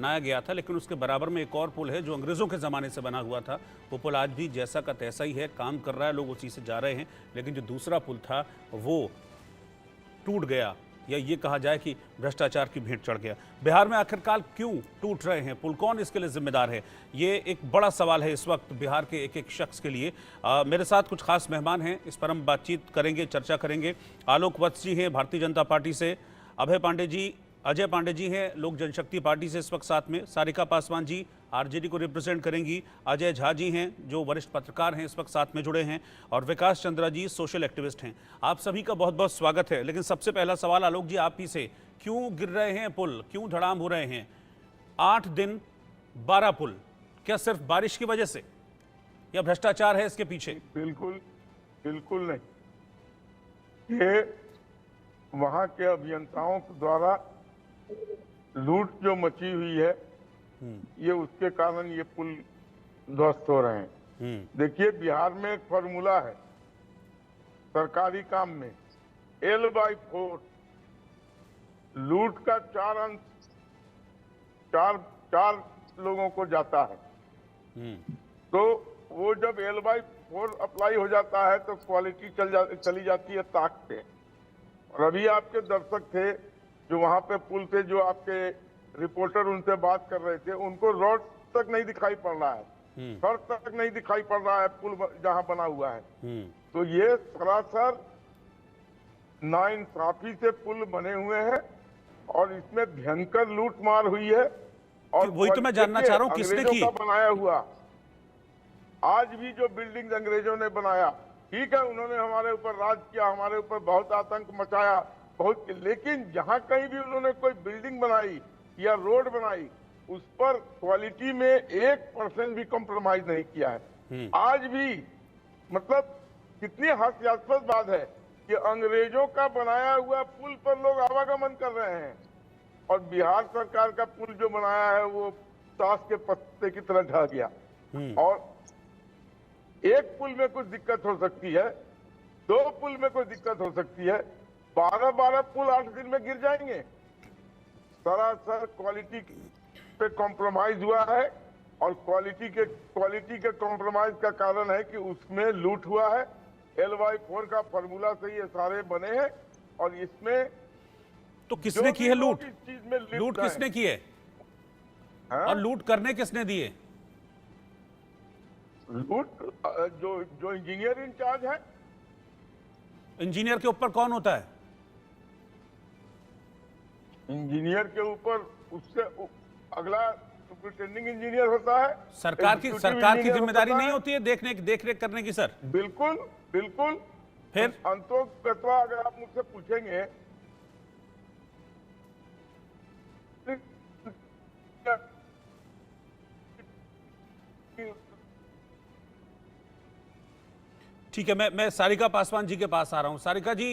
बनाया गया था, लेकिन उसके बराबर में एक और पुल है जो अंग्रेज़ों के ज़माने से बना हुआ था। वो पुल आज भी जैसा का तैसा ही है, काम कर रहा है, लोग उसी से जा रहे हैं। लेकिन जो दूसरा पुल था वो टूट गया, या ये कहा जाए कि भ्रष्टाचार की भेंट चढ़ गया। बिहार में आखिरकार क्यों टूट रहे हैं पुल, कौन इसके लिए जिम्मेदार है, ये एक बड़ा सवाल है इस वक्त बिहार के एक एक शख्स के लिए। मेरे साथ कुछ खास मेहमान हैं, इस पर हम बातचीत करेंगे, चर्चा करेंगे। आलोक वत्स जी हैं भारतीय जनता पार्टी से, अजय पांडे जी हैं लोक जनशक्ति पार्टी से इस वक्त साथ में, सारिका पासवान जी आरजेडी को रिप्रेजेंट करेंगी, अजय झा जी हैं जो वरिष्ठ पत्रकार हैं इस वक्त साथ में जुड़े हैं, और विकास चंद्रा जी सोशल एक्टिविस्ट हैं। आप सभी का बहुत बहुत स्वागत है। लेकिन सबसे पहला सवाल आलोक जी आप ही से, क्यों गिर रहे हैं पुल, क्यों धड़ाम हो रहे हैं? 8 दिन 12 पुल, क्या सिर्फ बारिश की वजह से या भ्रष्टाचार है इसके पीछे? बिल्कुल बिल्कुल नहीं, ये वहां के अभियंताओं द्वारा लूट जो मची हुई है, ये उसके कारण ये पुल ध्वस्त हो रहे हैं। देखिए, बिहार में एक फॉर्मूला है सरकारी काम में, L/4। लूट का 4 अंश चार लोगों को जाता है। तो वो जब L/4 अप्लाई हो जाता है तो क्वालिटी चली जाती है ताक पे। और अभी आपके दर्शक थे जो वहां पे पुल थे, जो आपके रिपोर्टर उनसे बात कर रहे थे, उनको रोड तक नहीं दिखाई पड़ रहा है, सड़क तक नहीं दिखाई पड़ रहा है पुल जहां बना हुआ है। तो ये सरासर नाइंसाफी से पुल बने हुए हैं और इसमें भयंकर लूटमार हुई है। और वही तो मैं जानना चाह रहा हूं, किसने की? बनाया हुआ, आज भी जो बिल्डिंग अंग्रेजों ने बनाया, ठीक है, उन्होंने हमारे ऊपर राज किया, हमारे ऊपर बहुत आतंक मचाया, बहुत, लेकिन जहां कहीं भी उन्होंने कोई बिल्डिंग बनाई या रोड बनाई, उस पर क्वालिटी में 1% भी कॉम्प्रोमाइज नहीं किया है। आज भी मतलब कितनी हास्यास्पद बात है कि अंग्रेजों का बनाया हुआ पुल पर लोग आवागमन कर रहे हैं, और बिहार सरकार का पुल जो बनाया है वो ताश के पत्ते की तरह ढह गया। और एक पुल में कुछ दिक्कत हो सकती है, 2 पुल में कोई दिक्कत हो सकती है, 12 पुल 8 दिन में गिर जाएंगे। सरासर क्वालिटी पे कॉम्प्रोमाइज हुआ है, और क्वालिटी के कॉम्प्रोमाइज का कारण है कि उसमें लूट हुआ है। L/4 का फॉर्मूला से ये सारे बने हैं, और इसमें तो किसने की है लूट? इस चीज में लूट किसने की है? और लूट करने किसने दिए? लूट जो इंजीनियर इंचार्ज है। इंजीनियर के ऊपर कौन होता है? इंजीनियर के ऊपर उससे अगला सुपरिटेंडिंग इंजीनियर होता है। सरकार की जिम्मेदारी नहीं होती है देख रेख करने की? सर बिल्कुल बिल्कुल। फिर अंतोगत्वा अगर आप मुझसे पूछेंगे, ठीक है, मैं सारिका पासवान जी के पास आ रहा हूं। सारिका जी,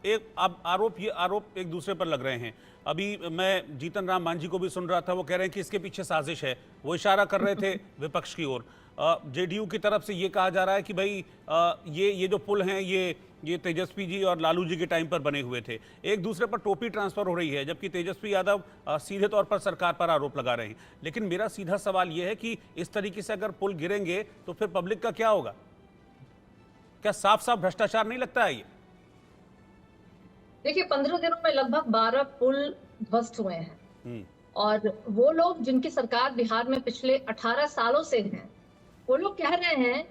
एक अब आरोप एक दूसरे पर लग रहे हैं। अभी मैं जीतन राम मांझी को भी सुन रहा था, वो कह रहे हैं कि इसके पीछे साजिश है, वो इशारा कर रहे थे विपक्ष की ओर। जेडीयू की तरफ से ये कहा जा रहा है कि भाई ये जो पुल हैं ये तेजस्वी जी और लालू जी के टाइम पर बने हुए थे। एक दूसरे पर टोपी ट्रांसफर हो रही है, जबकि तेजस्वी यादव सीधे तौर पर सरकार पर आरोप लगा रहे हैं। लेकिन मेरा सीधा सवाल यह है कि इस तरीके से अगर पुल गिरेंगे तो फिर पब्लिक का क्या होगा? क्या साफ साफ भ्रष्टाचार नहीं लगता है ये? देखिए, 15 दिनों में लगभग 12 पुल ध्वस्त हुए हैं, और वो लोग जिनकी सरकार बिहार में पिछले 18 सालों से हैं, वो लोग कह रहे हैं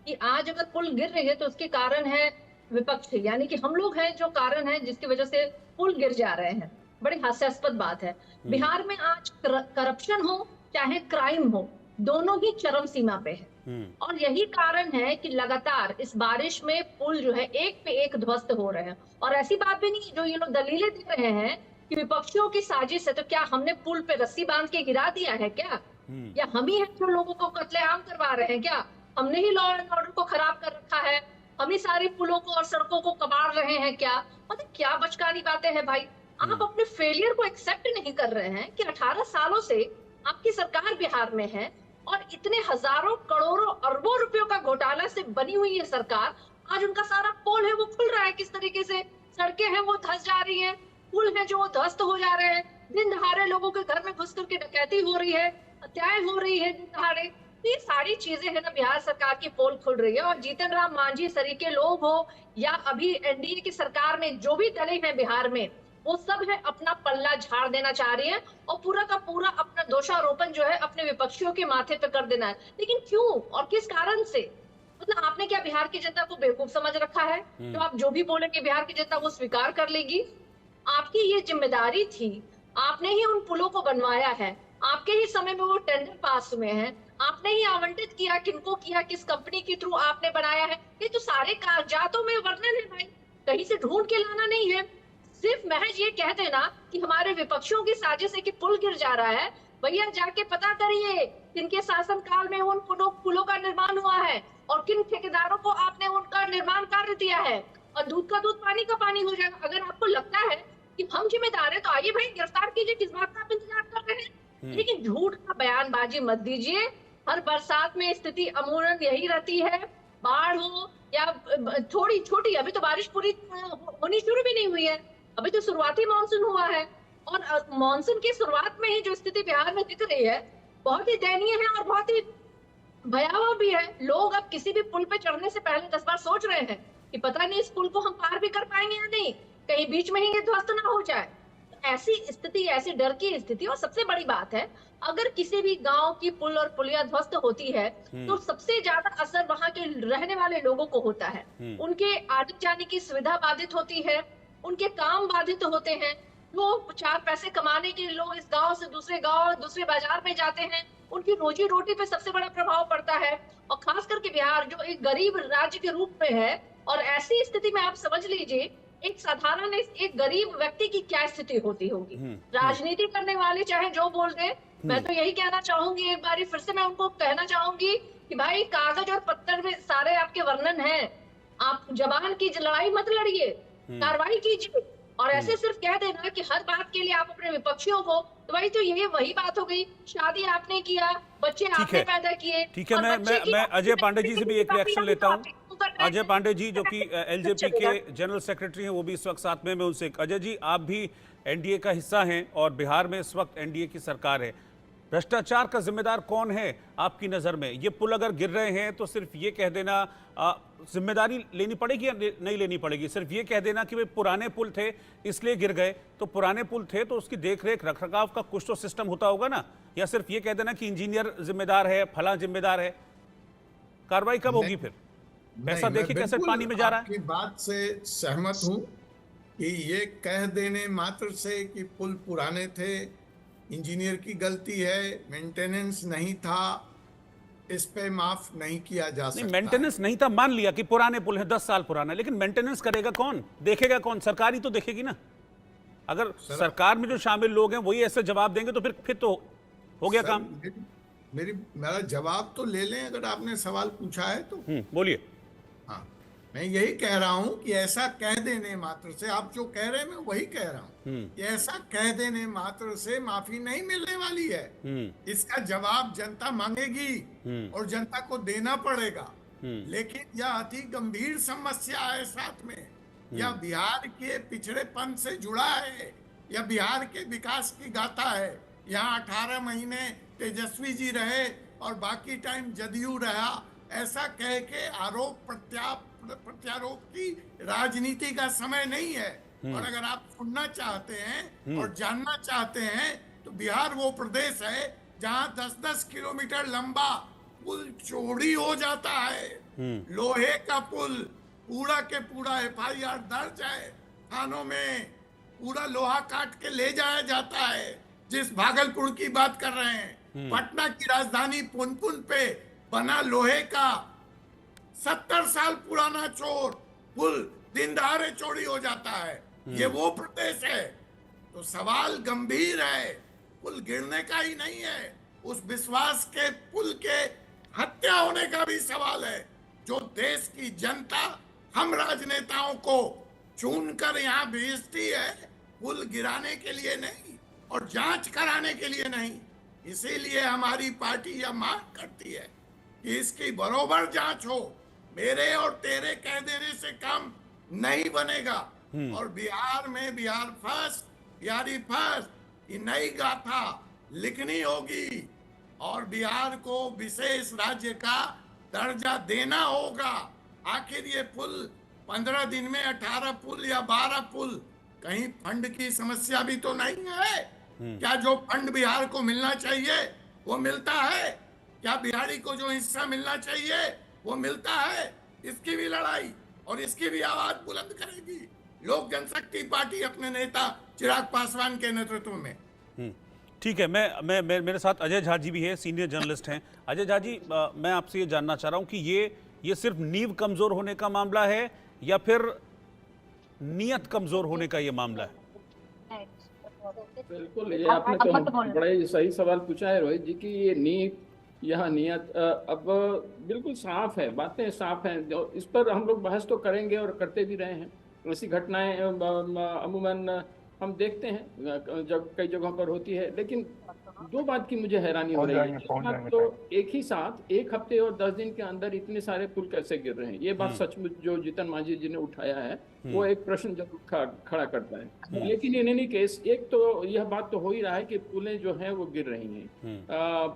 कि आज अगर पुल गिर रही है तो उसके कारण है विपक्ष, यानी कि हम लोग हैं जो कारण है जिसकी वजह से पुल गिर जा रहे हैं। बड़ी हास्यास्पद बात है। बिहार में आज करप्शन हो चाहे क्राइम हो, दोनों ही चरम सीमा पे है, और यही कारण है कि लगातार इस बारिश में पुल जो है एक पे एक ध्वस्त हो रहे हैं। और ऐसी बात भी नहीं जो ये लोग दलीलें दे रहे हैं कि विपक्षियों की साजिश है, तो क्या हमने पुल पे रस्सी बांध के गिरा दिया है क्या? या हम ही हैं जो लोगों को कत्लेआम करवा रहे हैं क्या? हमने ही लॉ एंड ऑर्डर को खराब कर रखा है? हम ही सारी पुलों को और सड़कों को कबाड़ रहे हैं क्या? मतलब क्या बचकानी बातें हैं भाई। आप अपने फेलियर को एक्सेप्ट नहीं कर रहे हैं कि 18 सालों से आपकी सरकार बिहार में है, और इतने हजारों करोड़ों अरबों रुपयों का घोटाला से बनी हुई ये सरकार, आज उनका सारा पोल है वो खुल रहा है। किस तरीके से सड़कें हैं वो धंस जा रही हैं, पुल हैं जो वो ध्वस्त हो जा रहे हैं। दिन दहाड़े लोगों के घर में घुस करके डकैती हो रही है, हत्याएं हो रही है दिन दहाड़े। तो ये सारी चीजें है ना, बिहार सरकार की पोल खुल रही है। और जीतन राम मांझी सरीके लोग हो या अभी एनडीए की सरकार में जो भी दलें हैं बिहार में, वो सब है अपना पल्ला झाड़ देना चाह रही है और पूरा का पूरा अपना दोषारोपण जो है अपने विपक्षियों के माथे पे कर देना है। लेकिन क्यों और किस कारण से? मतलब आपने क्या बिहार की जनता को बेवकूफ समझ रखा है? तो आप जो भी बोलेंगे बिहार की जनता वो स्वीकार कर लेगी? आपकी ये जिम्मेदारी थी, आपने ही उन पुलों को बनवाया है, आपके ही समय में वो टेंडर पास हुए हैं, आपने ही आवंटित किया, किनको किया, किस कंपनी के थ्रू आपने बनाया है। ये तो सारे कागजातों में वर्णन है भाई, कहीं से ढूंढ के लाना नहीं है। सिर्फ महज ये कह देना कि हमारे विपक्षियों की साजिश है कि पुल गिर जा रहा है, भैया जाके पता करिए किनके शासनकाल में उन पुलों का निर्माण हुआ है और किन ठेकेदारों को आपने उनका निर्माण कार्य दिया है, और दूध का दूध पानी का पानी हो जाएगा। अगर आपको लगता है कि हम जिम्मेदार है तो आइए भाई गिरफ्तार कीजिए, किस बात का आप इंतजार कर रहे हैं? लेकिन झूठ का बयानबाजी मत दीजिए। हर बरसात में स्थिति अमूमन यही रहती है, बाढ़ हो या थोड़ी छोटी, अभी तो बारिश पूरी होनी शुरू भी नहीं हुई है, अभी तो शुरुआती मानसून हुआ है। और मानसून की शुरुआत में ही जो स्थिति बिहार में दिख रही है बहुत ही दयनीय है और बहुत ही भयावह भी है। लोग अब किसी भी पुल पे चढ़ने से पहले 10 बार सोच रहे हैं कि पता नहीं इस पुल को हम पार भी कर पाएंगे या नहीं, कहीं बीच में ही ये ध्वस्त ना हो जाए। ऐसी स्थिति, ऐसी डर की स्थिति। और सबसे बड़ी बात है, अगर किसी भी गांव की पुल और पुलिया ध्वस्त होती है तो सबसे ज्यादा असर वहां के रहने वाले लोगों को होता है। उनके आने जाने की सुविधा बाधित होती है, उनके काम बाधित होते हैं। लोग 4 पैसे कमाने के लोग इस गांव से दूसरे गांव, दूसरे बाजार में जाते हैं, उनकी रोजी रोटी पे सबसे बड़ा प्रभाव पड़ता है। और खास करके बिहार जो एक गरीब राज्य के रूप में है, और ऐसी स्थिति में आप समझ लीजिए एक साधारण एक गरीब व्यक्ति की क्या स्थिति होती होगी। राजनीति करने वाले चाहे जो बोल दे, मैं तो यही कहना चाहूंगी, एक बार फिर से मैं उनको कहना चाहूंगी कि भाई कागज और पत्थर में सारे आपके वर्णन हैं, आप जबान की लड़ाई मत लड़िए, कार्रवाई कीजिए। और ऐसे सिर्फ कह देना कि हर बात के लिए आप अपने विपक्षियों को, तो भाई तो ये वही बात हो गई, शादी आपने किया, बच्चे आपने पैदा किए। ठीक है, मैं अजय पांडे जी से भी एक रिएक्शन लेता हूं। अजय पांडे जी जो कि एलजेपी के जनरल सेक्रेटरी हैं, वो भी इस वक्त साथ में। मैं उनसे, अजय जी आप भी एनडीए का हिस्सा हैं और बिहार में इस वक्त एनडीए की सरकार है, भ्रष्टाचार का जिम्मेदार कौन है आपकी नजर में? ये पुल अगर गिर रहे हैं तो सिर्फ ये कह देना जिम्मेदारी लेनी पड़ेगी या नहीं लेनी पड़ेगी? सिर्फ ये कह देना कि वे पुराने पुल थे इसलिए गिर गए, तो पुराने पुल थे तो उसकी देखरेख रखरखाव का कुछ तो सिस्टम होता होगा ना? या सिर्फ ये कह देना कि इंजीनियर जिम्मेदार है, फला जिम्मेदार है? कार्रवाई कब होगी फिर? पैसा देखिए कैसे पानी में जा रहा है। आपकी बात से सहमत हूं कि ये कह देने मात्र से कि पुल पुराने थे, इंजीनियर की गलती है, मेंटेनेंस नहीं था, इस पे माफ नहीं किया जा सकता। मेंटेनेंस नहीं था मान लिया कि पुराने पुल है, 10 साल पुराना, लेकिन मेंटेनेंस करेगा कौन, देखेगा कौन? सरकार ही तो देखेगी ना। अगर सरकार में जो शामिल लोग हैं वही ऐसे जवाब देंगे तो फिर तो हो गया काम। मेरा जवाब तो ले लें, अगर आपने सवाल पूछा है तो। बोलिए। हाँ, मैं यही कह रहा हूं कि ऐसा कह देने मात्र से, आप जो कह रहे हैं मैं वही कह रहा हूं कि ऐसा कह देने मात्र से माफी नहीं मिलने वाली है। इसका जवाब जनता मांगेगी और जनता को देना पड़ेगा। लेकिन यह अति गंभीर समस्या है, साथ में यह बिहार के पिछड़ेपन से जुड़ा है, यह बिहार के विकास की गाथा है। यहाँ 18 महीने तेजस्वी जी रहे और बाकी टाइम जदयू रहा, ऐसा कह के आरोप प्रत्यारोप की राजनीति का समय नहीं है। और अगर आप सुनना चाहते हैं और जानना चाहते हैं तो बिहार वो प्रदेश है जहां 10-10 किलोमीटर लंबा पुल चौड़ी हो जाता है, लोहे का पुल, पूरा के पूरा FIR दर्ज है, थानों में पूरा लोहा काट के ले जाया जाता है। जिस भागलपुर की बात कर रहे हैं, पटना की राजधानी पुनपुन पे बना लोहे का 70 साल पुराना पुल दिन दहाड़े चोरी हो जाता है। ये वो प्रदेश है। तो सवाल गंभीर है, पुल गिरने का ही नहीं है, उस विश्वास के पुल के हत्या होने का भी सवाल है, जो देश की जनता हम राजनेताओं को चुनकर यहाँ भेजती है, पुल गिराने के लिए नहीं और जांच कराने के लिए नहीं। इसीलिए हमारी पार्टी यह मांग करती है कि इसकी बरोबर जांच हो। मेरे और तेरे कह देने से काम नहीं बनेगा। और बिहार में बिहार फर्स्ट, बिहारी फर्स्ट, कि नई गाथा लिखनी होगी और बिहार को विशेष राज्य का दर्जा देना होगा। आखिर ये पुल 15 दिन में 18 पुल या 12 पुल, कहीं फंड की समस्या भी तो नहीं है? क्या जो फंड बिहार को मिलना चाहिए वो मिलता है? क्या बिहारी को जो हिस्सा मिलना चाहिए वो मिलता है? इसकी भी लड़ाई और इसकी भी आवाज बुलंद करेगी लोक जनशक्ति पार्टी अपने नेता चिराग पासवान के नेतृत्व में। ठीक है, मैं मेरे साथ अजय झा जी भी है, सीनियर जर्नलिस्ट हैं। अजय झा जी, मैं आपसे ये जानना चाह रहा हूं कि ये सिर्फ नींव कमजोर होने का मामला है या फिर नियत कमजोर होने का ये मामला है? बिल्कुल, ये आपने तो बड़ा ही सही सवाल पूछा है रोहित जी कि ये नीयत यह नियत अब बिल्कुल साफ है, बातें साफ हैं। जो इस पर हम लोग बहस तो करेंगे और करते भी रहे हैं। ऐसी घटनाएं अमूमन हम देखते हैं जब कई जगहों पर होती है, लेकिन दो बात की मुझे हैरानी हो रही है। तो एक ही साथ 1 हफ्ते और 10 दिन के अंदर इतने सारे पुल कैसे गिर रहे हैं? ये बात सचमुच जो जीतन मांझी जी ने उठाया है वो एक प्रश्न जरूर खड़ा करता है। लेकिन इन एनी केस एक तो यह बात तो हो ही रहा है कि पुलें जो हैं वो गिर रही हैं,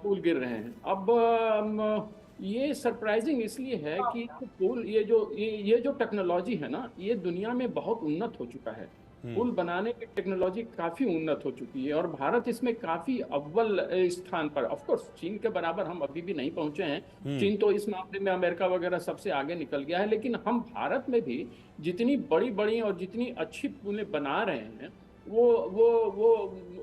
पुल गिर रहे हैं। अब ये सरप्राइजिंग इसलिए है कि पुल ये जो टेक्नोलॉजी है ना, ये दुनिया में बहुत उन्नत हो चुका है। पुल बनाने की टेक्नोलॉजी काफी उन्नत हो चुकी है और भारत इसमें काफी अव्वल स्थान पर। ऑफ कोर्स चीन के बराबर हम अभी भी नहीं पहुंचे हैं। चीन तो इस मामले में अमेरिका वगैरह सबसे आगे निकल गया है, लेकिन हम भारत में भी जितनी बड़ी बड़ी और जितनी अच्छी पुलें बना रहे हैं वो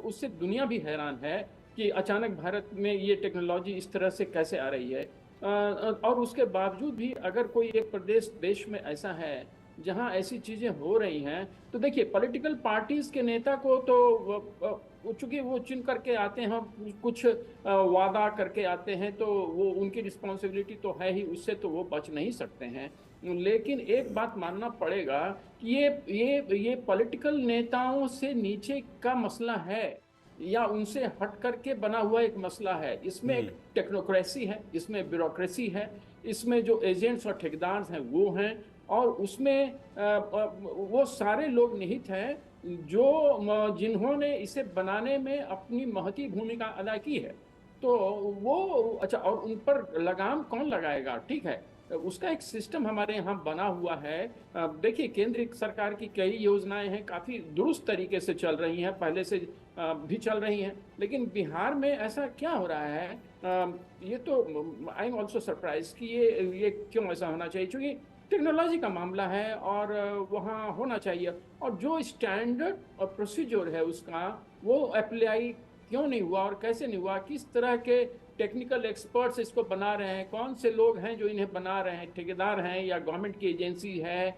उससे दुनिया भी हैरान है कि अचानक भारत में ये टेक्नोलॉजी इस तरह से कैसे आ रही है। और उसके बावजूद भी अगर कोई एक प्रदेश देश में ऐसा है जहां ऐसी चीजें हो रही हैं, तो देखिए पॉलिटिकल पार्टीज के नेता को तो चूंकि वो चुन करके आते हैं, कुछ वादा करके आते हैं, तो वो उनकी रिस्पॉन्सिबिलिटी तो है ही, उससे तो वो बच नहीं सकते हैं। लेकिन एक बात मानना पड़ेगा कि ये पॉलिटिकल नेताओं से नीचे का मसला है या उनसे हट करके बना हुआ एक मसला है। इसमें एक टेक्नोक्रेसी है, इसमें ब्यूरोक्रेसी है, इसमें जो एजेंट्स और ठेकेदार हैं वो हैं, और उसमें वो सारे लोग निहित हैं जिन्होंने इसे बनाने में अपनी महती भूमिका अदा की है। तो वो अच्छा, और उन पर लगाम कौन लगाएगा? ठीक है, उसका एक सिस्टम हमारे यहाँ बना हुआ है। देखिए केंद्र सरकार की कई योजनाएं हैं, काफ़ी दुरुस्त तरीके से चल रही हैं, पहले से भी चल रही हैं, लेकिन बिहार में ऐसा क्या हो रहा है? ये तो आई एम ऑल्सो सरप्राइज कि ये क्यों ऐसा होना चाहिए, क्योंकि टेक्नोलॉजी का मामला है और वहाँ होना चाहिए, और जो स्टैंडर्ड और प्रोसीजर है उसका वो अप्लाई क्यों नहीं हुआ और कैसे नहीं हुआ? किस तरह के टेक्निकल एक्सपर्ट्स इसको बना रहे हैं? कौन से लोग हैं जो इन्हें बना रहे हैं? ठेकेदार हैं या गवर्नमेंट की एजेंसी है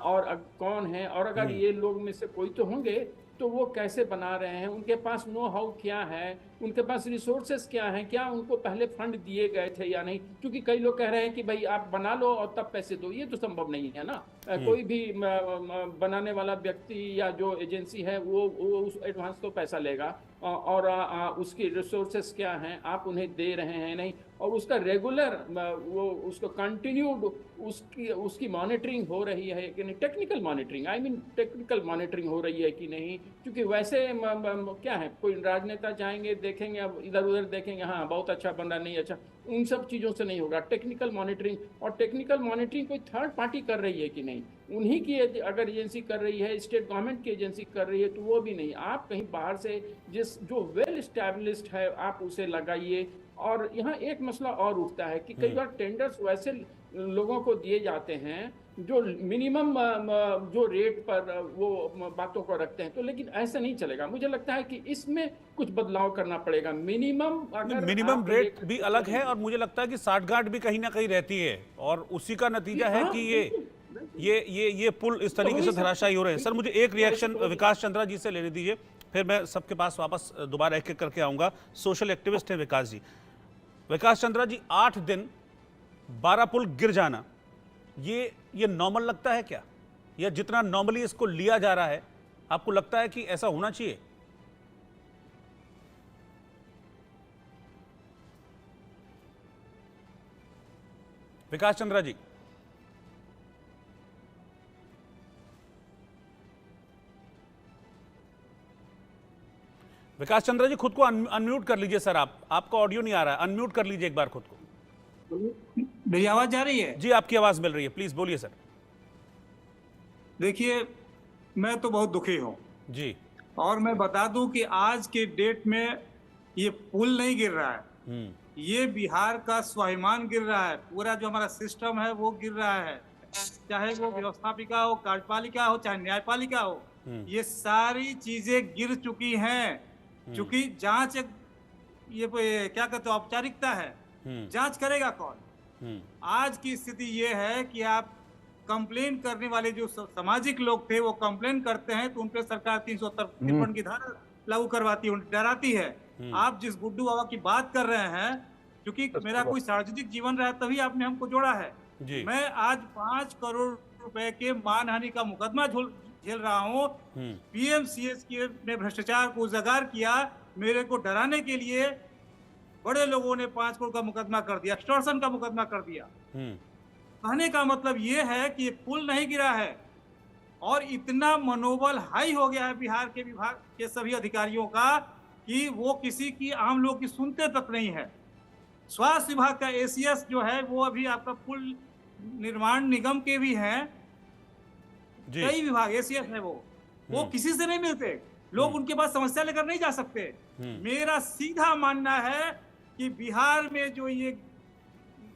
और कौन है? और अगर ये लोग में से कोई तो होंगे तो वो कैसे बना रहे हैं? उनके पास नो हाउ क्या है? उनके पास रिसोर्सेस क्या हैं? क्या उनको पहले फंड दिए गए थे या नहीं? क्योंकि कई लोग कह रहे हैं कि भाई आप बना लो और तब पैसे दो, ये तो संभव नहीं है ना। कोई भी बनाने वाला व्यक्ति या जो एजेंसी है वो उस एडवांस तो पैसा लेगा, और उसकी रिसोर्सेस क्या हैं, आप उन्हें दे रहे हैं नहीं, और उसका रेगुलर वो उसको कंटिन्यूड उसकी मॉनिटरिंग हो रही है कि नहीं? Technical monitoring, I mean technical monitoring हो रही है कि नहीं? क्योंकि वैसे क्या है, कोई राजनेता जाएंगे, देखेंगे, अब इधर उधर देखेंगे, हाँ बहुत अच्छा बन रहा, नहीं अच्छा, उन सब चीज़ों से नहीं होगा। टेक्निकल मॉनिटरिंग, और टेक्निकल मॉनिटरिंग कोई थर्ड पार्टी कर रही है कि नहीं? उन्हीं की अगर एजेंसी कर रही है, स्टेट गवर्नमेंट की एजेंसी कर रही है, तो वो भी नहीं। आप कहीं बाहर से जो वेल स्टैब्लिश्ड है आप उसे लगाइए। और यहाँ एक मसला और उठता है कि कई बार टेंडर्स वैसे लोगों को दिए जाते हैं जो मिनिमम जो रेट पर वो बातों को रखते हैं, तो लेकिन ऐसा नहीं चलेगा। मुझे लगता है कि इसमें कुछ बदलाव करना पड़ेगा। मिनिमम रेट भी अलग है, और मुझे लगता है कि साठगांठ भी कहीं ना कहीं रहती है, और उसी का नतीजा है कि ये पुल इस तरीके से धराशायी हो रहे हैं। सर, मुझे एक रिएक्शन विकास चंद्रा जी से लेने दीजिए, फिर मैं सबके पास वापस दोबारा एक एक करके आऊंगा। सोशल एक्टिविस्ट है विकास जी। विकास चंद्रा जी, 8 दिन 12 पुल गिर जाना, ये नॉर्मल लगता है क्या? या जितना नॉर्मली इसको लिया जा रहा है, आपको लगता है कि ऐसा होना चाहिए? विकास चंद्रा जी। विकास चंद्र जी खुद को अनम्यूट कर लीजिए सर, आपका ऑडियो नहीं आ रहा है, अनम्यूट कर लीजिए एक बार खुद को। मेरी आवाज जा रही है? जी आपकी आवाज मिल रही है, प्लीज बोलिए सर। देखिए, मैं तो बहुत दुखी हूँ जी। और मैं बता दूं कि आज के डेट में ये पुल नहीं गिर रहा है, ये बिहार का स्वाभिमान गिर रहा है। पूरा जो हमारा सिस्टम है वो गिर रहा है, चाहे वो व्यवस्थापिका हो, कार्यपालिका हो, चाहे न्यायपालिका हो, ये सारी चीजें गिर चुकी हैं। चूंकि जांच ये क्या कहते हो, औपचारिकता है, जांच करेगा कौन? आज की स्थिति ये है कि आप कंप्लेन करने वाले जो सामाजिक लोग थे वो कंप्लेन करते हैं तो उन पे सरकार 353 की धारा लागू करवाती है, डराती है। आप जिस गुड्डू बाबा की बात कर रहे हैं, क्योंकि मेरा कोई सार्वजनिक जीवन रहा तभी आपने हमको जोड़ा है। मैं आज 5 करोड़ रुपए के मानहानि का मुकदमा झेल रहा हूँ। पीएमसीएच ने भ्रष्टाचार को उजागर किया, मेरे को डराने के लिए बड़े लोगों ने 5 करोड़ का मुकदमा कर दिया, एक्सटॉर्शन का मुकदमा कर दिया। कहने का मतलब ये है कि ये पुल नहीं गिरा है और इतना मनोबल हाई हो गया है बिहार के विभाग के सभी अधिकारियों का कि वो किसी की, आम लोग की सुनते तक नहीं है। स्वास्थ्य विभाग का एसीएस जो है वो अभी आपका पुल निर्माण निगम के भी हैं, कई विभाग एसीएस है वो किसी से नहीं मिलते, लोग उनके पास समस्या लेकर नहीं जा सकते। मेरा सीधा मानना है कि बिहार में जो ये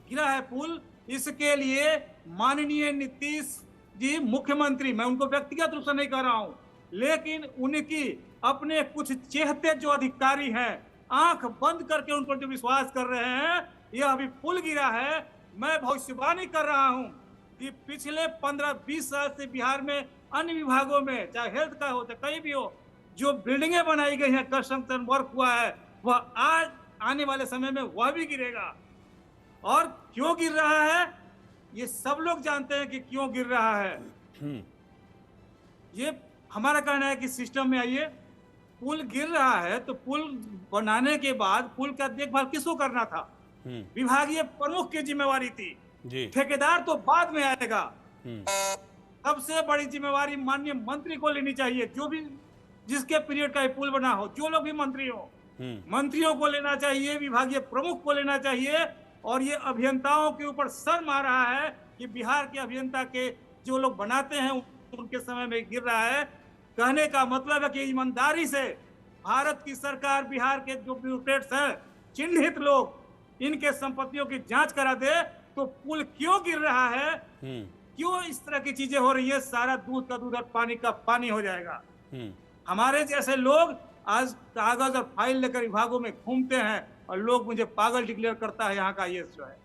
गिरा है पुल, इसके लिए माननीय नीतीश जी मुख्यमंत्री, मैं उनको व्यक्तिगत रूप से नहीं कह रहा हूं, लेकिन उनकी अपने कुछ चेहते जो अधिकारी हैं, आंख बंद करके उन पर जो विश्वास कर रहे हैं, यह अभी पुल गिरा है। मैं भविष्यवाणी कर रहा हूं कि पिछले 15-20 साल से बिहार में अन्य विभागों में, चाहे हेल्थ का हो, चाहे कहीं भी हो, जो बिल्डिंगें बनाई गई हैं, कंस्ट्रक्शन वर्क हुआ है, वह आज आने वाले समय में वह भी गिरेगा। और क्यों गिर रहा है ये सब लोग जानते हैं कि क्यों गिर रहा है। ये हमारा कहना है कि सिस्टम में आइए, पुल गिर रहा है तो पुल बनाने के बाद पुल का देखभाल किसको करना था? विभागीय प्रमुख की जिम्मेवारी थी, ठेकेदार तो बाद में आएगा। सबसे बड़ी जिम्मेवारी माननीय मंत्री को लेनी चाहिए, जो भी जिसके पीरियड का ये पुल बना हो, जो लोग भी मंत्री हो, मंत्रियों को लेना चाहिए, विभागीय प्रमुख को लेना चाहिए। और ये अभियंताओं के ऊपर शर्म आ रहा है कि बिहार के अभियंता के जो लोग बनाते हैं उनके समय में गिर रहा है। कहने का मतलब है कि ईमानदारी से भारत की सरकार बिहार के जो ब्यूरोक्रेट्स हैं, चिन्हित लोग, इनके संपत्तियों की जांच करा दे तो पुल क्यों गिर रहा है, क्यों इस तरह की चीजें हो रही है, सारा दूध का दूध और पानी का पानी हो जाएगा। हमारे जैसे लोग आज कागज और फाइल लेकर विभागों में घूमते हैं और लोग मुझे पागल डिक्लेयर करता है। यहाँ का ये जो है,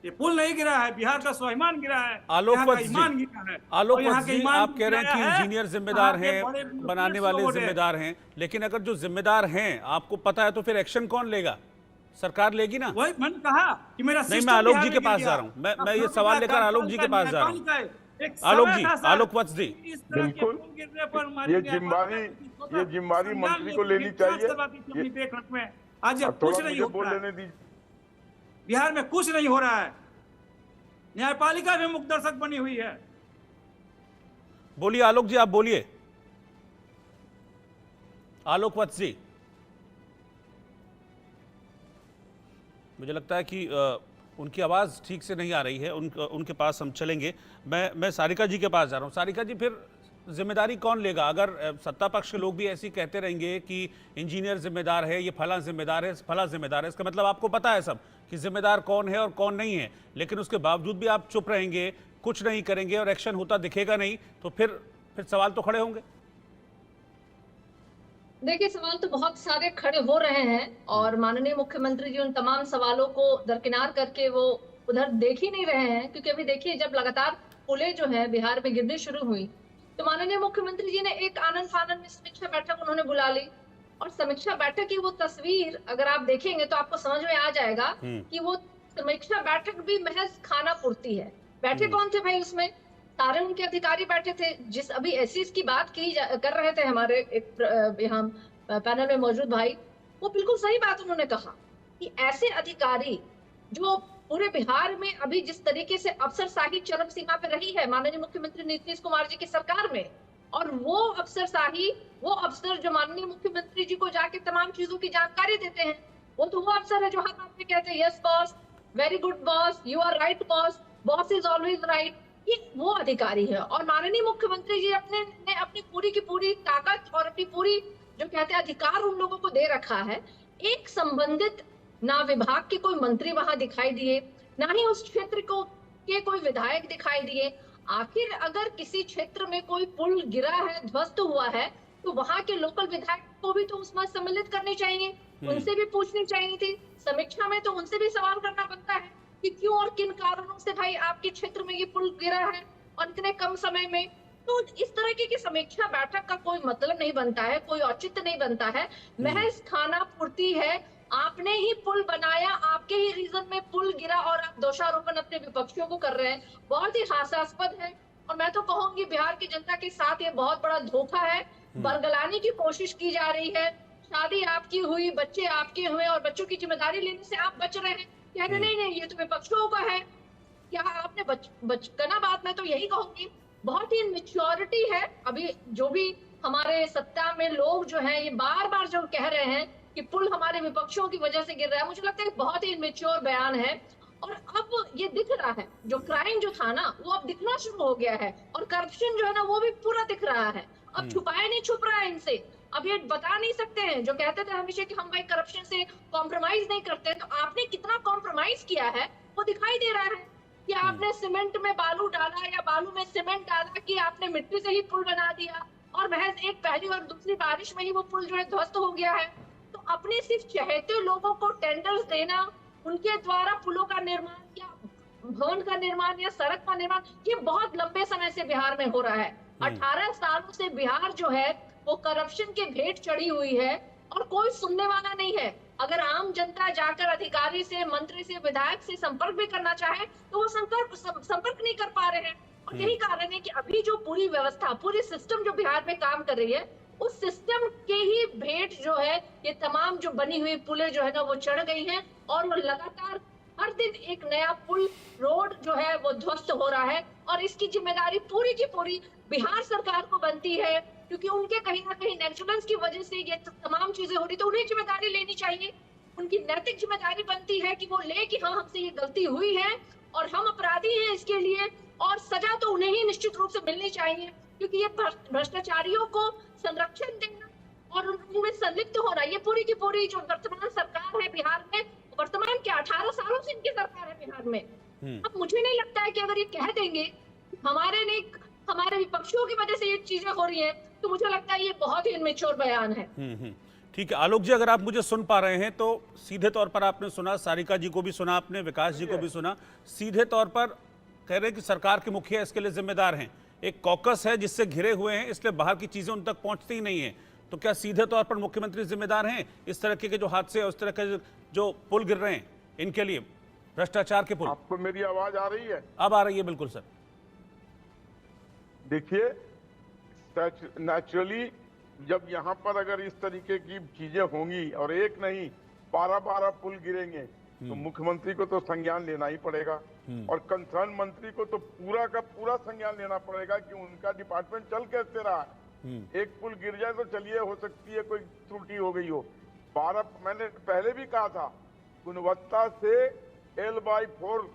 ये पुल नहीं गिरा है, बिहार का स्वाभिमान गिरा है, आलोकवत जी, आलोकवत जी आप कह रहे हैं कि इंजीनियर जिम्मेदार हैं, बनाने वाले जिम्मेदार हैं, लेकिन अगर जो जिम्मेदार हैं आपको पता है तो फिर एक्शन कौन लेगा? सरकार लेगी ना। वही मैंने कहा कि मेरा नहीं, मैं आलोक जी के पास जा रहा हूँ, मैं ये सवाल लेकर आलोक जी के पास जा रहा हूँ। आलोक जी, आलोकवत जी, बिल्कुल ये जिम्मेदारी मंत्री को लेनी चाहिए। देख रख में आज कुछ नहीं हो रहा है, बिहार में कुछ नहीं हो रहा है, न्यायपालिका भी मुख्य दर्शक बनी हुई है। बोलिए आलोक जी, आप बोलिए। आलोकवत जी, मुझे लगता है कि उनकी आवाज़ ठीक से नहीं आ रही है, उनके पास हम चलेंगे। मैं सारिका जी के पास जा रहा हूँ। सारिका जी, फिर जिम्मेदारी कौन लेगा? अगर सत्ता पक्ष के लोग भी ऐसे कहते रहेंगे कि इंजीनियर जिम्मेदार है, ये फला जिम्मेदार है, फला जिम्मेदार है, इसका मतलब आपको पता है सब कि जिम्मेदार कौन है और कौन नहीं है, लेकिन उसके बावजूद भी आप चुप रहेंगे, कुछ नहीं करेंगे और एक्शन होता दिखेगा नहीं, तो फिर सवाल तो खड़े होंगे। देखिए, सवाल तो बहुत सारे खड़े हो रहे हैं और माननीय मुख्यमंत्री जी उन तमाम सवालों को दरकिनार करके वो उधर देख ही नहीं रहे हैं। क्योंकि अभी देखिए, जब लगातार पुलें जो है बिहार में गिरनी शुरू हुई तो माननीय मुख्यमंत्री जी ने एक आनन फानन में समीक्षा बैठक उन्होंने बुला ली और समीक्षा बैठक की वो तस्वीर अगर आप देखेंगे तो आपको समझ में आ जाएगा कि वो समीक्षा बैठक भी महज खाना पूर्ति है। बैठे कौन थे भाई उसमें? सारे उनके अधिकारी बैठे थे। जिस अभी एसीज की बात कर रहे थे हमारे एक यहाँ पैनल में मौजूद भाई, वो बिल्कुल सही बात उन्होंने कहा कि ऐसे अधिकारी जो पूरे बिहार में अभी जिस तरीके से अफसरशाही चरम सीमा पे रही है माननीय मुख्यमंत्री नीतीश कुमार जी की सरकार में, और वो अफसरशाही, वो अफसर जो माननीय मुख्यमंत्री जी को जाके तमाम चीजों की जानकारी देते हैं, वो अफसर है जो हर बात में कहते हैं yes boss, very good boss, you are right boss is always right. ये वो अधिकारी है। और माननीय मुख्यमंत्री जी अपनी पूरी की पूरी ताकत और अपनी पूरी जो कहते हैं अधिकार उन लोगों को दे रखा है। एक संबंधित ना विभाग के कोई मंत्री वहां दिखाई दिए, ना ही उस क्षेत्र को के कोई विधायक दिखाई दिए। आखिर अगर किसी क्षेत्र में कोई पुल गिरा है, ध्वस्त हुआ है, तो वहां के लोकल विधायक को भी तो उसमें सम्मिलित करनी चाहिए, उनसे भी पूछनी चाहिए थी। समीक्षा में तो उनसे भी सवाल करना बनता है कि क्यों और किन कारणों से भाई आपके क्षेत्र में ये पुल गिरा है और इतने कम समय में। तो इस तरह की समीक्षा बैठक का कोई मतलब नहीं बनता है, कोई औचित्य नहीं बनता है, महज खाना पूर्ति है। आपने ही पुल बनाया, आपके ही रीजन में पुल गिरा और आप दोषारोपण अपने विपक्षियों को कर रहे हैं। बहुत ही हास्यास्पद है। और मैं तो कहूंगी बिहार की जनता के साथ ये बहुत बड़ा धोखा है, बरगलाने की कोशिश की जा रही है। शादी आपकी हुई, बच्चे आपके हुए और बच्चों की जिम्मेदारी लेने से आप बच रहे हैं। कहते नहीं ये तो विपक्षियों का है। क्या आपने बचकना बात, मैं तो यही कहूंगी बहुत ही मैच्योरिटी है। अभी जो भी हमारे सत्ता में लोग जो हैं ये बार बार जो कह रहे हैं कि पुल हमारे विपक्षों की वजह से गिर रहा है, मुझे लगता है बहुत ही इमेच्योर बयान है। और अब ये दिख रहा है, जो क्राइम जो था ना वो अब दिखना शुरू हो गया है, और करप्शन जो है ना वो भी पूरा दिख रहा है। अब छुपाया नहीं छुप रहा है इनसे। अब ये बता नहीं सकते हैं, जो कहते थे हमेशा कि हम भाई करप्शन से कॉम्प्रोमाइज नहीं करते, तो आपने कितना कॉम्प्रोमाइज किया है वो दिखाई दे रहा है। कि आपने सीमेंट में बालू डाला या बालू में सीमेंट डाला, कि आपने मिट्टी से ही पुल बना दिया और महज एक पहली और दूसरी बारिश में ही वो पुल जो है ध्वस्त हो गया है। तो अपने सिर्फ चहेते लोगों को टेंडर्स देना, उनके द्वारा पुलों का निर्माण या भवन का निर्माण या सड़क का निर्माण, ये बहुत लंबे समय से बिहार में हो रहा है। 18 सालों से बिहार जो है वो करप्शन के भेंट चढ़ी हुई है और कोई सुनने वाला नहीं है। अगर आम जनता जाकर अधिकारी से, मंत्री से, विधायक से संपर्क भी करना चाहे तो वो संपर्क नहीं कर पा रहे हैं। और यही कारण है कि अभी जो पूरी व्यवस्था, पूरी सिस्टम जो बिहार में काम कर रही है, उस सिस्टम के ही भेंट जो है ये तमाम जो बनी हुई पुलें जो है ना वो चढ़ गई हैं, और वो लगातार हर दिन एक नया पुल, रोड जो है वो ध्वस्त हो रहा है। और इसकी जिम्मेदारी पूरी की पूरी बिहार सरकार को बनती है, क्योंकि उनके कहीं ना कहीं नेग्लिजेंस की वजह से ये तमाम चीजें हो रही, तो उन्हें जिम्मेदारी लेनी चाहिए। उनकी नैतिक जिम्मेदारी बनती है कि वो ले कि हाँ हमसे ये गलती हुई है और हम अपराधी हैं इसके लिए, और सजा तो उन्हें ही निश्चित रूप से मिलनी चाहिए। क्योंकि ये भ्रष्टाचारियों को संरक्षण देना और उनमें संलिप्त होना, ये पूरी की पूरी जो वर्तमान सरकार है बिहार में, वर्तमान के 18 सालों से इनकी सरकार है बिहार में। अब मुझे नहीं लगता है कि अगर ये कह देंगे हमारे विपक्षियों की वजह से ये चीजें हो रही हैं, तो मुझे लगता है ये बहुत ही इमेच्योर बयान है। ठीक है आलोक जी, अगर आप मुझे सुन पा रहे हैं तो सीधे तौर पर आपने सुना, सारिका जी को भी सुना आपने, विकास जी को भी सुना। सीधे तौर पर कह रहे हैं कि सरकार के मुखिया इसके लिए जिम्मेदार हैं, एक कॉकस है जिससे घिरे हुए हैं, इसलिए बाहर की चीजें उन तक पहुंचती ही नहीं है। तो क्या सीधे तौर पर मुख्यमंत्री जिम्मेदार हैं इस तरह के जो हादसे, उस तरह के जो पुल गिर रहे हैं इनके लिए, भ्रष्टाचार के पुल? आपको मेरी आवाज आ रही है? अब आ रही है, बिल्कुल सर। देखिए, नेचुरली जब यहाँ पर अगर इस तरीके की चीजें होंगी और एक नहीं 12 पुल गिरेंगे, तो मुख्यमंत्री को तो संज्ञान लेना ही पड़ेगा, और कंसर्न मंत्री को तो पूरा का पूरा संज्ञान लेना पड़ेगा कि उनका डिपार्टमेंट चल कैसे रहा है। एक पुल गिर जाए तो चलिए हो सकती है कोई त्रुटि हो गई हो, 12 मैंने पहले भी कहा था, गुणवत्ता से L/4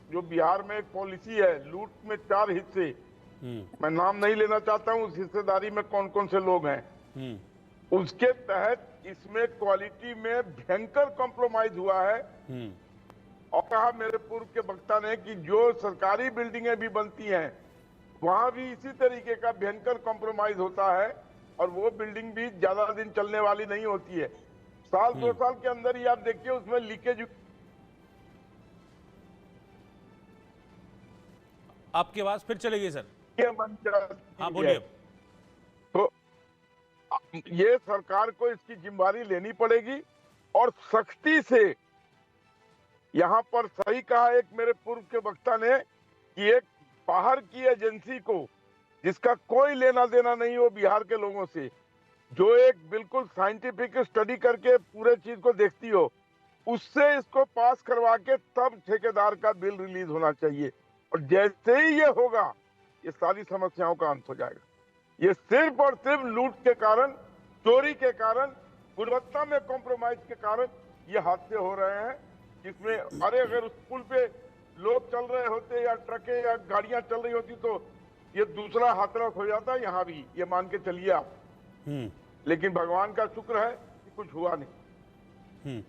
जो बिहार में एक पॉलिसी है, लूट में 4 हिस्से, मैं नाम नहीं लेना चाहता हूं उस हिस्सेदारी में कौन कौन से लोग हैं, उसके तहत इसमें क्वालिटी में भयंकर कॉम्प्रोमाइज हुआ है। और कहा मेरे पूर्व के वक्ता ने कि जो सरकारी बिल्डिंगें भी बनती हैं वहां भी इसी तरीके का भयंकर कॉम्प्रोमाइज होता है, और वो बिल्डिंग भी ज्यादा दिन चलने वाली नहीं होती है। साल 2 साल के अंदर ही आप देखिए उसमें लीकेज। आपकी आवाज फिर चली गई सर। हाँ बोलिए। तो ये सरकार को इसकी जिम्मेदारी लेनी पड़ेगी, और सख्ती से यहाँ पर, सही कहा एक मेरे पूर्व के वक्ता ने कि एक बाहर की एजेंसी को जिसका कोई लेना देना नहीं हो बिहार के लोगों से, जो एक बिल्कुल साइंटिफिक स्टडी करके पूरे चीज को देखती हो, उससे इसको पास करवा के तब ठेकेदार का बिल रिलीज होना चाहिए। और जैसे ही ये होगा ये सारी समस्याओं का अंत हो जाएगा। ये सिर्फ और सिर्फ लूट के कारण, चोरी के कारण, गुणवत्ता में कॉम्प्रोमाइज के कारण ये हादसे हो रहे हैं। जिसमें अरे अगर उस पुल पे लोग चल रहे होते या ट्रकें या गाड़ियां चल रही होती तो ये दूसरा हादसा हो जाता, यहाँ भी ये मान के चलिए आप। लेकिन भगवान का शुक्र है कि कुछ हुआ नहीं।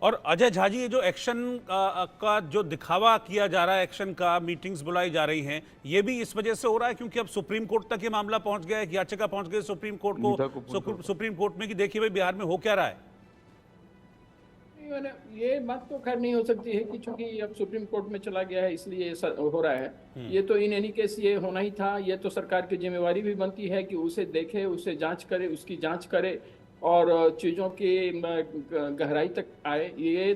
और अजय झा जी, ये जो एक्शन का जो दिखावा किया जा रहा है, एक्शन का, मीटिंग्स बुलाई जा रही हैं, ये भी इस वजह से हो रहा है क्योंकि अब सुप्रीम कोर्ट तक ये मामला पहुंच गया है, याचिका पहुंच गई सुप्रीम कोर्ट को, सुप्रीम कोर्ट में कि देखिए भाई बिहार में हो क्या रहा है। ये बात तो खैर नहीं हो सकती है कि चूंकि अब सुप्रीम कोर्ट में चला गया है इसलिए हो रहा है। ये तो इन एनी केस ये होना ही था। ये तो सरकार की जिम्मेवारी भी बनती है कि उसे देखे, उसे जांच करे, उसकी जांच करे और चीज़ों की गहराई तक आए। ये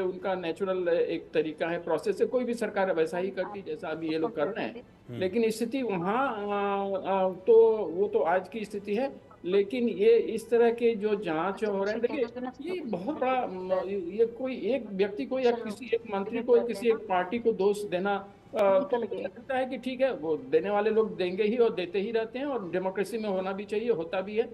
उनका नेचुरल एक तरीका है, प्रोसेस है। कोई भी सरकार वैसा ही करती जैसा अभी ये लोग कर रहे हैं। लेकिन स्थिति वहाँ तो वो तो आज की स्थिति है। लेकिन ये इस तरह के जो जांच हो रहे हैं, देखिए ये बहुत बड़ा, ये कोई एक व्यक्ति को या किसी एक मंत्री को, किसी एक पार्टी को दोष देना तो लगता है कि ठीक है, वो देने वाले लोग देंगे ही और देते ही रहते हैं, और डेमोक्रेसी में होना भी चाहिए, होता भी है।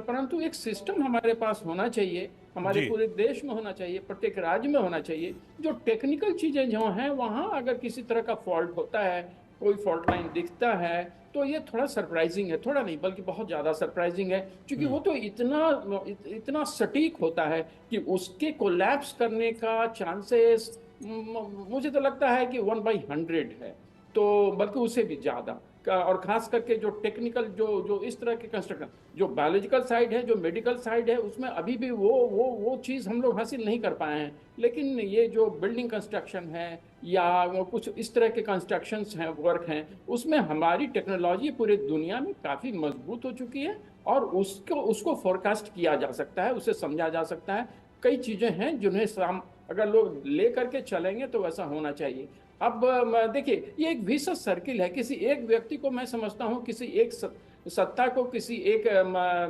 परंतु एक सिस्टम हमारे पास होना चाहिए, हमारे पूरे देश में होना चाहिए, प्रत्येक राज्य में होना चाहिए। जो टेक्निकल चीजें जो हैं वहाँ अगर किसी तरह का फॉल्ट होता है, कोई फॉल्ट लाइन दिखता है, तो ये थोड़ा सरप्राइजिंग है। थोड़ा नहीं बल्कि बहुत ज़्यादा सरप्राइजिंग है, क्योंकि वो तो इतना सटीक होता है कि उसके कोलैप्स करने का चांसेस मुझे तो लगता है कि 1/100 है, तो बल्कि उससे भी ज़्यादा। और खास करके जो टेक्निकल जो इस तरह के कंस्ट्रक्शन, जो बायोलॉजिकल साइड है, जो मेडिकल साइड है, उसमें अभी भी वो चीज़ हम लोग हासिल नहीं कर पाए हैं। लेकिन ये जो बिल्डिंग कंस्ट्रक्शन है या कुछ इस तरह के कंस्ट्रक्शंस हैं, वर्क हैं, उसमें हमारी टेक्नोलॉजी पूरी दुनिया में काफ़ी मजबूत हो चुकी है और उसको फोरकास्ट किया जा सकता है, उसे समझा जा सकता है। कई चीज़ें हैं जिन्हें अगर लोग ले करके चलेंगे तो वैसा होना चाहिए। अब देखिए, ये एक विशेष सर्किल है। किसी एक व्यक्ति को मैं समझता हूँ, किसी एक सत्ता को, किसी एक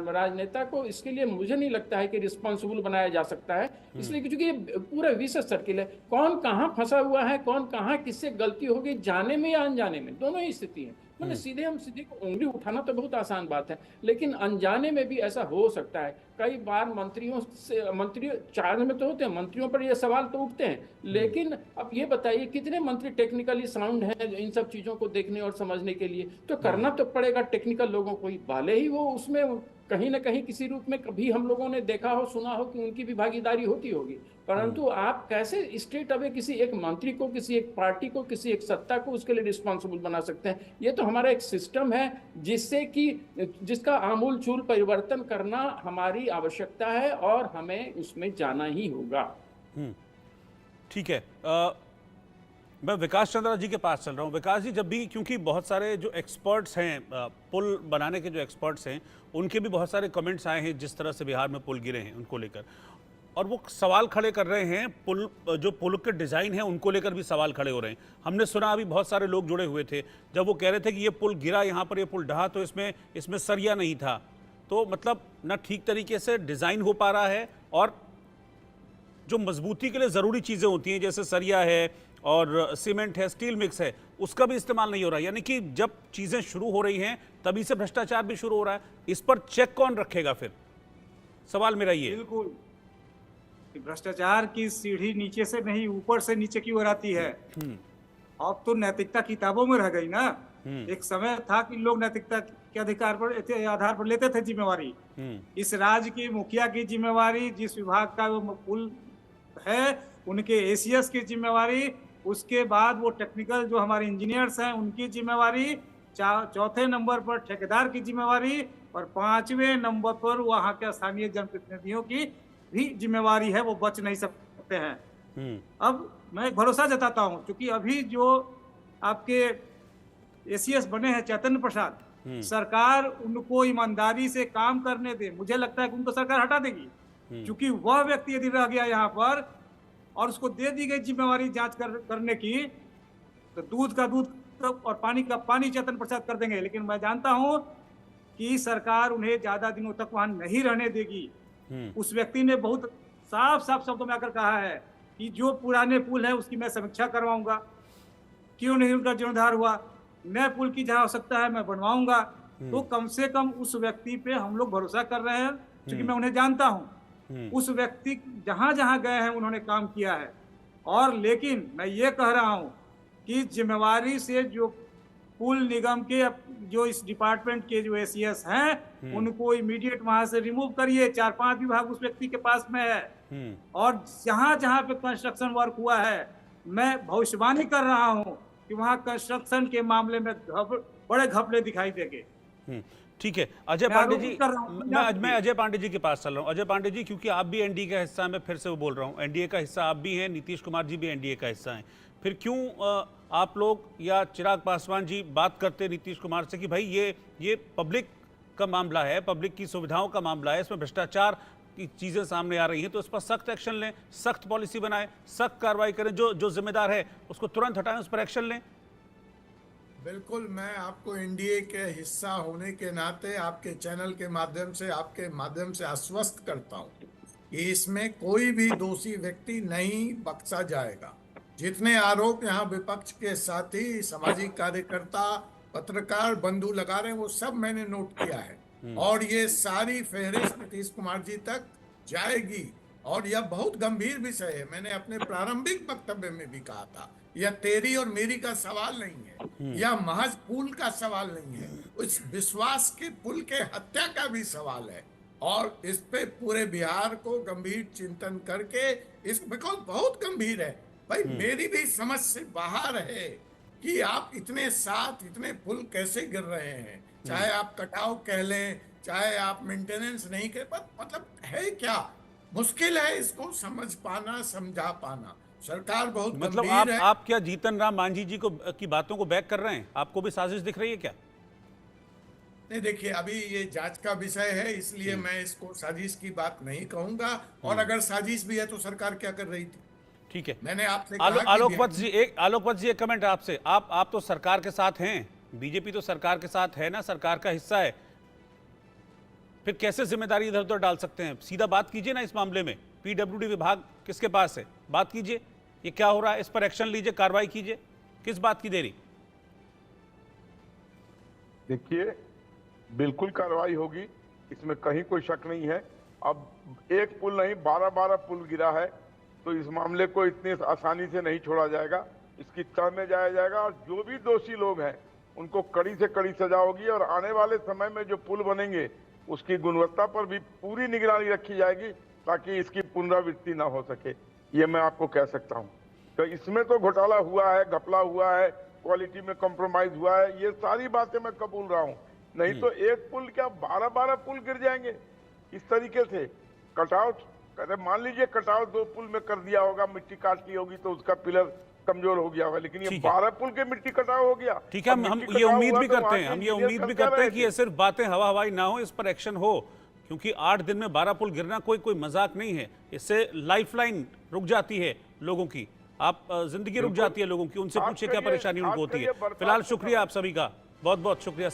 राजनेता को इसके लिए मुझे नहीं लगता है कि रिस्पॉन्सिबल बनाया जा सकता है। इसलिए क्योंकि ये पूरा विशेष सर्किल है। कौन कहाँ फंसा हुआ है, कौन कहाँ किससे गलती होगी, जाने में या अनजाने में, दोनों ही स्थिति है। मैंने सीधे को उंगली उठाना तो बहुत आसान बात है, लेकिन अनजाने में भी ऐसा हो सकता है। कई बार मंत्री चार्ज में तो होते हैं, मंत्रियों पर ये सवाल तो उठते हैं। लेकिन अब ये बताइए कितने मंत्री टेक्निकली साउंड हैं इन सब चीज़ों को देखने और समझने के लिए? तो करना तो पड़ेगा टेक्निकल लोगों को ही, भले ही वो उसमें कहीं ना कहीं किसी रूप में कभी हम लोगों ने देखा हो, सुना हो कि उनकी भी भागीदारी होती होगी। परंतु आप कैसे स्ट्रेट अवे किसी एक मंत्री को, किसी एक पार्टी को, किसी एक सत्ता को उसके लिए रिस्पॉन्सिबल बना सकते हैं? ये तो हमारा एक सिस्टम है जिसका आमूल चूल परिवर्तन करना हमारी आवश्यकता है और हमें उसमें जाना ही होगा। ठीक है, मैं विकास चंद्रा जी के पास चल रहा हूँ। विकास जी, जब भी, क्योंकि बहुत सारे जो एक्सपर्ट्स हैं, पुल बनाने के जो एक्सपर्ट्स हैं, उनके भी बहुत सारे कमेंट्स आए हैं जिस तरह से बिहार में पुल गिरे हैं उनको लेकर, और वो सवाल खड़े कर रहे हैं, पुल के डिज़ाइन है उनको लेकर भी सवाल खड़े हो रहे हैं। हमने सुना, अभी बहुत सारे लोग जुड़े हुए थे जब वो कह रहे थे कि ये पुल गिरा, यहाँ पर ये पुल ढहा तो इसमें सरिया नहीं था। तो मतलब ना ठीक तरीके से डिज़ाइन हो पा रहा है, और जो मजबूती के लिए ज़रूरी चीज़ें होती हैं जैसे सरिया है और सीमेंट है, स्टील मिक्स है, उसका भी इस्तेमाल नहीं हो रहा है। यानी कि जब चीज़ें शुरू हो रही हैं तभी से भ्रष्टाचार भी शुरू हो रहा है। इस पर चेक कौन रखेगा फिर? सवाल मेरा ये। बिल्कुल, भ्रष्टाचार की सीढ़ी नीचे से नहीं, ऊपर से नीचे की ओर आती है। अब तो नैतिकता किताबों में रह गई ना। एक समय था कि लोग नैतिकता के आधार पर लेते थे जिम्मेवारी। इस राज्य की मुखिया की जिम्मेवारी, जिस विभाग का वो पुल है उनके एसीएस की जिम्मेवारी, उसके बाद वो टेक्निकल जो हमारे इंजीनियर्स हैं उनकी जिम्मेवारी, चौथे नंबर पर ठेकेदार की जिम्मेवारी, और 5वें नंबर पर वहाँ के स्थानीय जनप्रतिनिधियों की भी जिम्मेवारी है। वो बच नहीं सकते हैं। अब मैं भरोसा जताता हूँ, क्योंकि अभी जो आपके एसीएस बने हैं चैतन्य प्रसाद, सरकार उनको ईमानदारी से काम करने दे, मुझे लगता है कि उनको सरकार हटा देगी। क्योंकि वह व्यक्ति यदि रह गया यहाँ पर और उसको दे दी गई जिम्मेवारी जांच करने की, तो दूध का दूध और पानी का पानी चैतन्य प्रसाद कर देंगे। लेकिन मैं जानता हूं कि सरकार उन्हें ज्यादा दिनों तक वहां नहीं रहने देगी। उस व्यक्ति ने बहुत साफ शब्दों में आकर कहा है कि जो पुराने पुल है उसकी मैं समीक्षा करवाऊंगा, क्यों नहीं उनका जीर्णोद्धार हुआ, नए पुल की जहां आवश्यकता है मैं बनवाऊंगा। तो कम से कम उस व्यक्ति पे हम लोग भरोसा कर रहे हैं, क्योंकि मैं उन्हें जानता हूं। उस व्यक्ति जहां जहां गए हैं उन्होंने काम किया है। और लेकिन मैं ये कह रहा हूं कि जिम्मेवारी से जो पुल निगम के जो इस डिपार्टमेंट के जो एसीएस हैं उनको इमीडिएट वहां से रिमूव करिए। 4-5 विभाग उस व्यक्ति के पास में है, और जहां जहां पे कंस्ट्रक्शन वर्क हुआ है मैं भविष्यवाणी कर रहा हूं कि वहां कंस्ट्रक्शन के मामले में बड़े घपले दिखाई देंगे। ठीक है अजय पांडे जी, मैं अजय पांडे जी के पास चल रहा हूँ। अजय पांडे जी, क्योंकि आप भी एनडीए का हिस्सा हैं, मैं फिर से वो बोल रहा हूँ, एनडीए का हिस्सा आप भी हैं, नीतीश कुमार जी भी एनडीए का हिस्सा हैं, फिर क्यों आप लोग या चिराग पासवान जी बात करते नीतीश कुमार से कि भाई ये पब्लिक का मामला है, पब्लिक की सुविधाओं का मामला है, इसमें भ्रष्टाचार की चीज़ें सामने आ रही हैं, तो इस पर सख्त एक्शन लें, सख्त पॉलिसी बनाएं, सख्त कार्रवाई करें, जो जिम्मेदार है उसको तुरंत हटाएं, उस पर एक्शन लें। बिल्कुल, मैं आपको एनडीए के हिस्सा होने के नाते आपके चैनल के माध्यम से, आपके माध्यम से आश्वस्त करता हूं कि इसमें कोई भी दोषी व्यक्ति नहीं बख्शा जाएगा। जितने आरोप यहाँ विपक्ष के साथी, सामाजिक कार्यकर्ता, पत्रकार बंधु लगा रहे हैं, वो सब मैंने नोट किया है, और ये सारी फहरिस्त नीतीश कुमार जी तक जाएगी। और यह बहुत गंभीर विषय है। मैंने अपने प्रारंभिक वक्तव्य में भी कहा था, यह तेरी और मेरी का सवाल नहीं है, यह महज पुल का सवाल नहीं है, उस विश्वास के पुल के हत्या का भी सवाल है। और इस पे पूरे बिहार को गंभीर चिंतन करके, इस बिकॉज बहुत गंभीर है भाई, मेरी भी समझ से बाहर है कि आप इतने साथ इतने पुल कैसे गिर रहे हैं। चाहे आप कटाव कह लें, चाहे आप मेंटेनेंस नहीं कह, मतलब है क्या, मुश्किल है इसको समझ पाना, समझा पाना। सरकार बहुत मतलब गंभीर है। आप क्या जीतन राम मांझी जी की बातों को बैक कर रहे हैं? आपको भी साजिश दिख रही है क्या? नहीं, देखिए, अभी ये जांच का विषय है, इसलिए मैं इसको साजिश की बात नहीं कहूंगा। और अगर साजिश भी है तो सरकार क्या कर रही थी? ठीक है, मैंने आपसे आलोकपत जी एक कमेंट आपसे। आप तो सरकार के साथ हैं, बीजेपी तो सरकार के साथ है ना, सरकार का हिस्सा है, फिर कैसे जिम्मेदारी इधर उधर डाल सकते हैं? सीधा बात कीजिए ना इस मामले में। पीडब्ल्यूडी विभाग किसके पास है? बात कीजिए, ये क्या हो रहा है, इस पर एक्शन लीजिए, कार्रवाई कीजिए। किस बात की देरी? देखिए, बिल्कुल कार्रवाई होगी, इसमें कहीं कोई शक नहीं है। अब एक पुल नहीं, 12 पुल गिरा है, तो इस मामले को इतनी आसानी से नहीं छोड़ा जाएगा, इसकी तह में जाया जाएगा, और जो भी दोषी लोग हैं उनको कड़ी से कड़ी सजा होगी। और आने वाले समय में जो पुल बनेंगे उसकी गुणवत्ता पर भी पूरी निगरानी रखी जाएगी, ताकि इसकी पुनरावृत्ति ना हो सके, ये मैं आपको कह सकता हूँ। तो इसमें तो घोटाला हुआ है, घपला हुआ है, क्वालिटी में कॉम्प्रोमाइज हुआ है, ये सारी बातें मैं कबूल रहा हूँ। नहीं तो एक पुल क्या 12 पुल गिर जाएंगे इस तरीके से? कटाव, अरे मान लीजिए कटाव 2 पुल में कर दिया होगा, मिट्टी काट ली होगी तो उसका पिलर कमजोर हो गया होगा, लेकिन ये 12 पुल के मिट्टी कटाव हो गया। ठीक है, हम ये उम्मीद भी करते हैं, कि ये सिर्फ बातें हवा हवाई ना हो, इस पर एक्शन हो, क्योंकि 8 दिन में 12 पुल गिरना कोई मजाक नहीं है। इससे लाइफलाइन रुक जाती है लोगों की, आप जिंदगी रुक जाती है लोगों की। उनसे पूछिए क्या परेशानी उनको होती है। फिलहाल शुक्रिया आप सभी का, बहुत बहुत शुक्रिया।